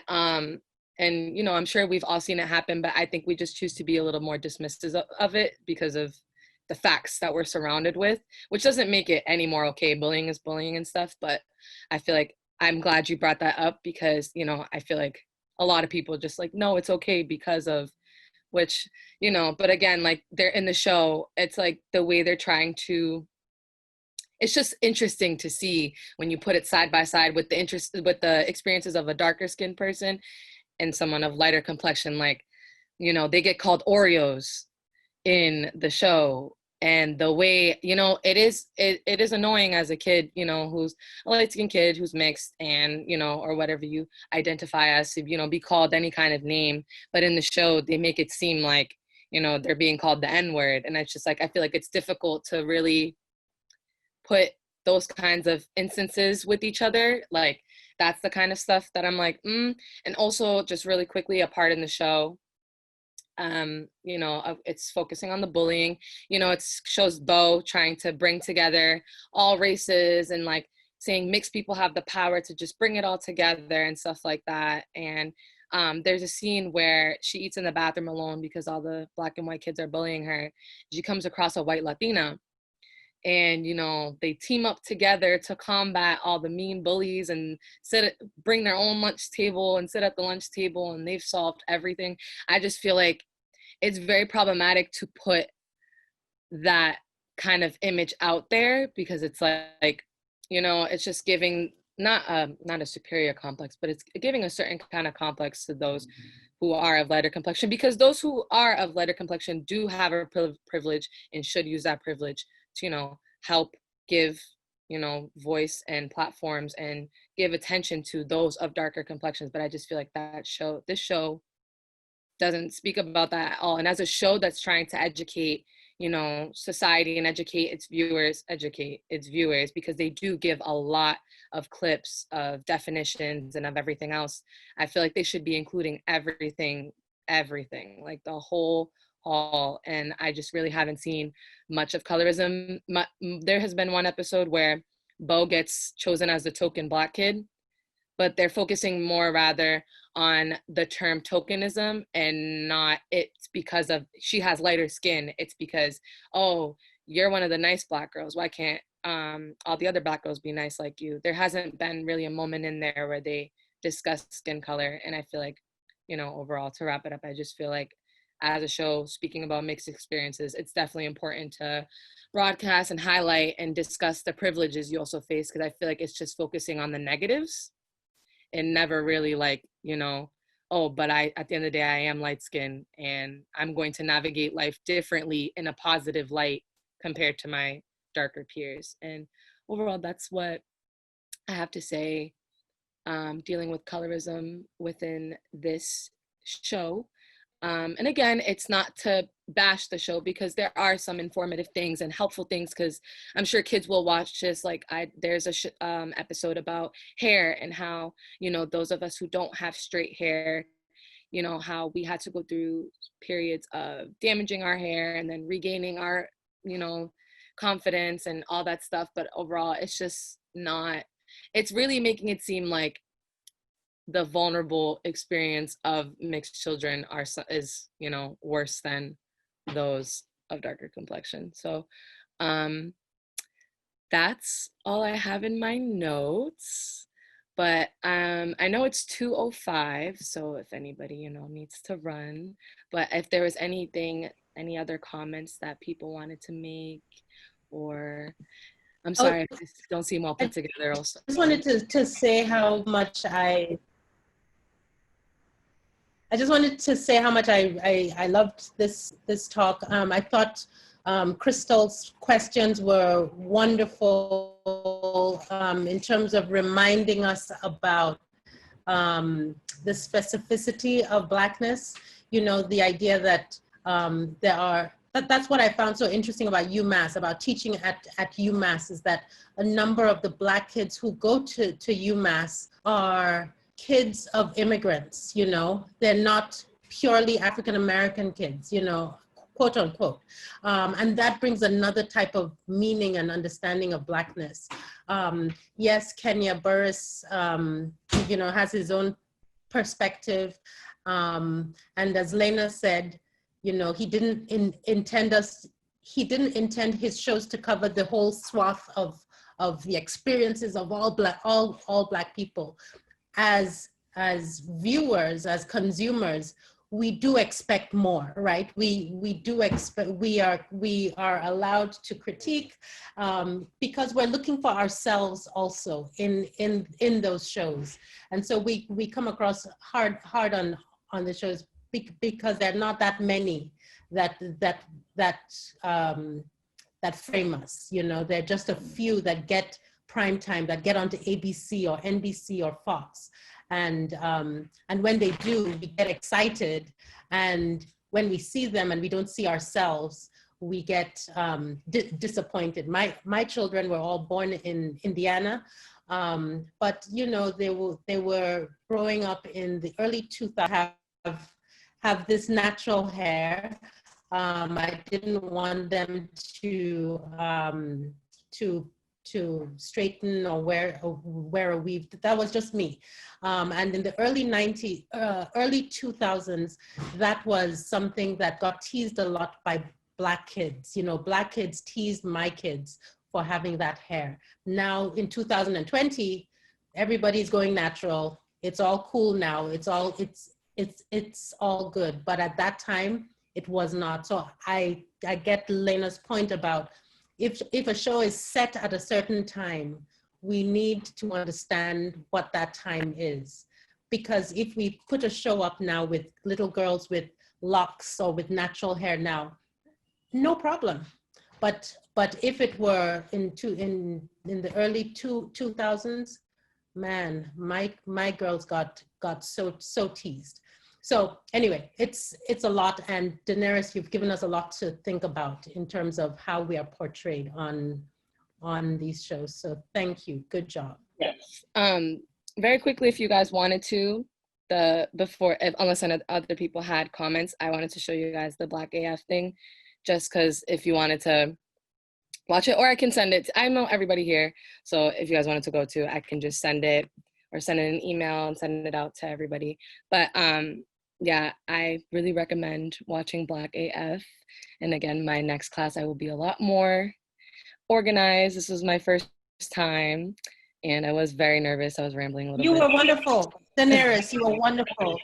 you know, I'm sure we've all seen it happen, but I think we just choose to be a little more dismissive of it because of the facts that we're surrounded with, which doesn't make it any more okay. Bullying is bullying and stuff. But I feel like I'm glad you brought that up because, you know, I feel like a lot of people just like, no, it's okay because of which, you know, but again, like they're in the show, it's like the way they're trying to, it's just interesting to see when you put it side by side with the experiences of a darker skinned person and someone of lighter complexion. Like, you know, they get called Oreos in the show, and the way, you know, it is annoying as a kid, you know, who's a light-skinned kid who's mixed and, you know, or whatever you identify as, to, you know, be called any kind of name. But in the show they make it seem like, you know, they're being called the N-word, and it's just like, I feel like it's difficult to really put those kinds of instances with each other. Like, that's the kind of stuff that I'm like, And also, just really quickly, a part in the show, you know, it's focusing on the bullying. You know, it shows Bo trying to bring together all races and like saying mixed people have the power to just bring it all together and stuff like that. And there's a scene where she eats in the bathroom alone because all the Black and white kids are bullying her. She comes across a white Latina. And, you know, they team up together to combat all the mean bullies and bring their own lunch table and sit at the lunch table, and they've solved everything. I just feel like it's very problematic to put that kind of image out there because it's like, you know, it's just giving not a superior complex, but it's giving a certain kind of complex to those who are of lighter complexion, because those who are of lighter complexion do have a privilege and should use that privilege to, you know, help give, you know, voice and platforms and give attention to those of darker complexions. But I just feel like this show doesn't speak about that at all. And as a show that's trying to educate, you know, society and educate its viewers, because they do give a lot of clips of definitions and of everything else. I feel like they should be including everything everything, like the whole haul. And I just really haven't seen much of colorism. There has been one episode where Bo gets chosen as the token Black kid, but they're focusing more rather on the term tokenism, and not it's because of she has lighter skin. It's because, oh, you're one of the nice Black girls. Why can't all the other Black girls be nice like you? There hasn't been really a moment in there where they discuss skin color. And I feel like, you know, overall, to wrap it up, I just feel like as a show speaking about mixed experiences, it's definitely important to broadcast and highlight and discuss the privileges you also face, because I feel like it's just focusing on the negatives and never really like, you know, oh, but at the end of the day, I am light skinned and I'm going to navigate life differently in a positive light compared to my darker peers. And overall, that's what I have to say, dealing with colorism within this show. And again, it's not to bash the show, because there are some informative things and helpful things, because I'm sure kids will watch this. Like there's a episode about hair and how, you know, those of us who don't have straight hair, you know, how we had to go through periods of damaging our hair and then regaining our, you know, confidence and all that stuff. But overall, it's just not, it's really making it seem like the vulnerable experience of mixed children is, you know, worse than those of darker complexion. So that's all I have in my notes. But I know it's 2:05, so if anybody, you know, needs to run. But if there was anything, any other comments that people wanted to make, or I'm sorry, I just don't seem all put together also. I just wanted to say how much I just wanted to say how much I loved this talk. I thought Crystal's questions were wonderful in terms of reminding us about the specificity of Blackness. You know, the idea that that's what I found so interesting about UMass, about teaching at UMass, is that a number of the Black kids who go to UMass are kids of immigrants. You know, they're not purely African-American kids, you know, quote unquote. And that brings another type of meaning and understanding of Blackness. Yes, Kenya Burris, you know, has his own perspective. And as Lena said, you know, he didn't intend his shows to cover the whole swath of the experiences of all Black people. As viewers, as consumers, we do expect more, right? We do expect, we are allowed to critique because we're looking for ourselves also in those shows. And so we come across hard on the shows because there are not that many that frame us. You know, there are just a few that get prime time, that get onto ABC or NBC or Fox. And when they do, we get excited. And when we see them and we don't see ourselves, we get disappointed. My children were all born in Indiana, but you know, they were growing up in the early 2000s, have this natural hair. I didn't want them to straighten or wear a weave. That was just me. And in the early 2000s, that was something that got teased a lot by Black kids. You know, Black kids teased my kids for having that hair. Now in 2020, everybody's going natural. It's all cool now. It's all good. But at that time, it was not. So I get Lena's point about if a show is set at a certain time, we need to understand what that time is. Because if we put a show up now with little girls with locks or with natural hair now, no problem. But if it were in the early 2000s, man, my girls got so teased. So anyway, it's a lot, and Danyris, you've given us a lot to think about in terms of how we are portrayed on these shows. So thank you, good job. Yes. Very quickly, if you guys wanted to, before, unless other people had comments, I wanted to show you guys the Black AF thing, just because if you wanted to watch it, or I can send it. I know everybody here, so if you guys wanted to go to, I can just send it or send it an email and send it out to everybody. But yeah, I really recommend watching Black AF. And again, my next class, I will be a lot more organized. This was my first time, and I was very nervous. I was rambling a little You bit. were wonderful, Danyris. You were wonderful.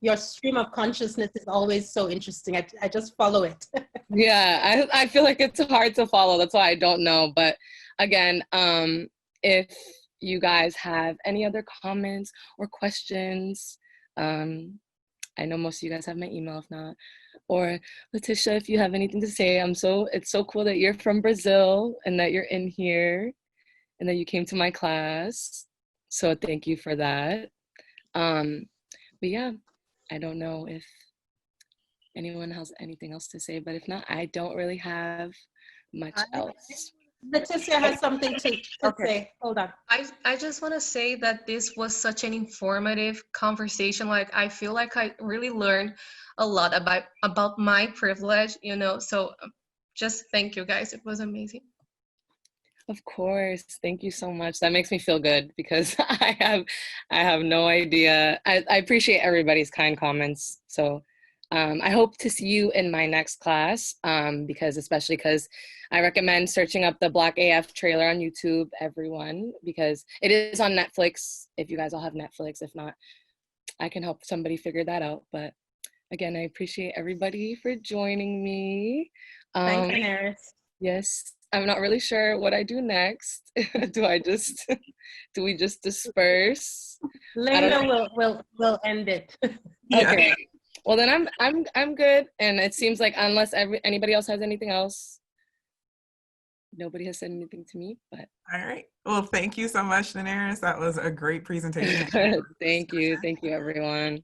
Your stream of consciousness is always so interesting. I just follow it. Yeah, I feel like it's hard to follow. That's why I don't know. But again, if you guys have any other comments or questions, I know most of you guys have my email, if not. Or Letitia, if you have anything to say, it's so cool that you're from Brazil and that you're in here and that you came to my class. So thank you for that. But yeah, I don't know if anyone has anything else to say, but if not, I don't really have much else. Letitia has something to say. Hold on. I just want to say that this was such an informative conversation. Like, I feel like I really learned a lot about my privilege, you know, so just thank you guys. It was amazing. Of course. Thank you so much. That makes me feel good because I have no idea. I appreciate everybody's kind comments. So I hope to see you in my next class, especially because I recommend searching up the Black AF trailer on YouTube, everyone, because it is on Netflix. If you guys all have Netflix, if not, I can help somebody figure that out. But again, I appreciate everybody for joining me. Thanks, Danyris. Yes, I'm not really sure what I do next. do we just disperse? Layla will end it. Okay. Well, then I'm good, and it seems like unless anybody else has anything else, nobody has said anything to me. But all right. Well, thank you so much, Danyris. That was a great presentation. Thank you, everyone.